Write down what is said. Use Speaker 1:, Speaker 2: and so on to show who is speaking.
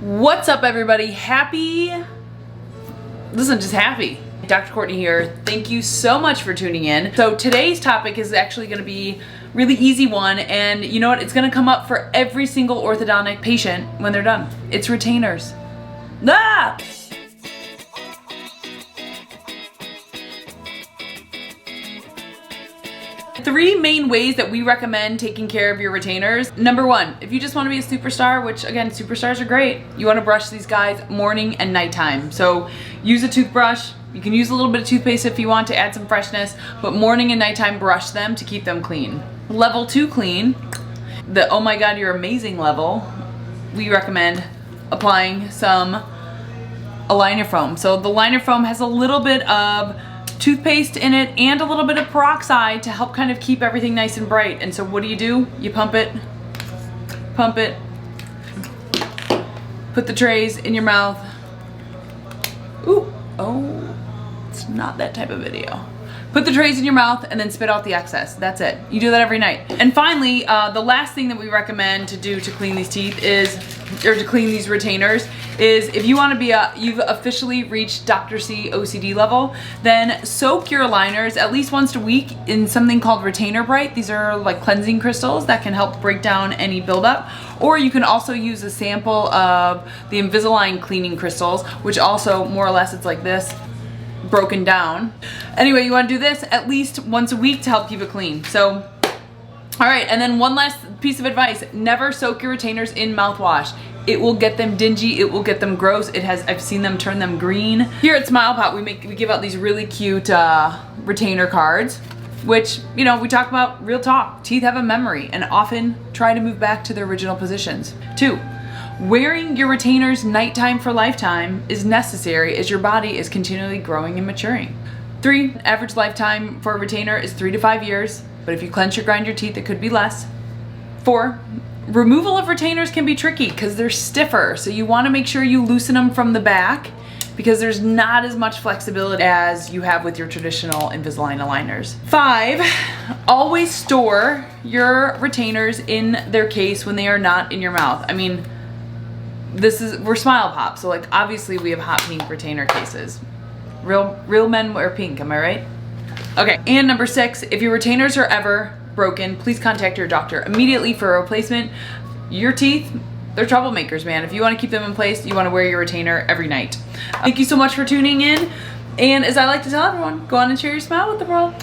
Speaker 1: What's up, everybody? Just happy. Dr. Courtney here. Thank you so much for tuning in. So today's topic is actually going to be a really easy one, and you know what? It's going to come up for every single orthodontic patient when they're done. It's retainers. Ah! Three main ways that we recommend taking care of your retainers. Number one, if you just want to be a superstar, which again, superstars are great, you want to brush these guys morning and nighttime. So use a toothbrush. You can use a little bit of toothpaste if you want to add some freshness, but morning and nighttime brush them to keep them clean. Level 2 clean, the oh my god you're amazing level, we recommend applying some aligner foam. So the liner foam has a little bit of toothpaste in it and a little bit of peroxide to help kind of keep everything nice and bright. And so what do? You pump it, put the trays in your mouth. Ooh, oh, it's not that type of video. Put the trays in your mouth and then spit out the excess. That's it. You do that every night. And finally, the last thing that we recommend to do to clean these teeth is, or to clean these retainers, is if you want to be you've officially reached Dr. C OCD level, then soak your aligners at least once a week in something called Retainer Bright. These are like cleansing crystals that can help break down any buildup. Or you can also use a sample of the Invisalign cleaning crystals, which also more or less it's like this, broken down. Anyway, you want to do this at least once a week to help keep it clean. So, all right, and then one last piece of advice: never soak your retainers in mouthwash. It will get them dingy, it will get them gross. I've seen them turn them green. Here at Smile Pot, we give out these really cute retainer cards, which, you know, we talk about real talk. Teeth have a memory and often try to move back to their original positions. 2, wearing your retainers nighttime for lifetime is necessary as your body is continually growing and maturing. 3, average lifetime for a retainer is 3 to 5 years, but if you clench or grind your teeth, it could be less. 4, removal of retainers can be tricky because they're stiffer, so you want to make sure you loosen them from the back because there's not as much flexibility as you have with your traditional Invisalign aligners. 5, always store your retainers in their case when they are not in your mouth. I mean, we're Smile Pop, so like obviously we have hot pink retainer cases. Real men wear pink, am I right? Okay, and number 6, if your retainers are ever broken, please contact your doctor immediately for a replacement. Your teeth, they're troublemakers, man. If you want to keep them in place, you want to wear your retainer every night. Thank you so much for tuning in, and as I like to tell everyone, go on and share your smile with the world.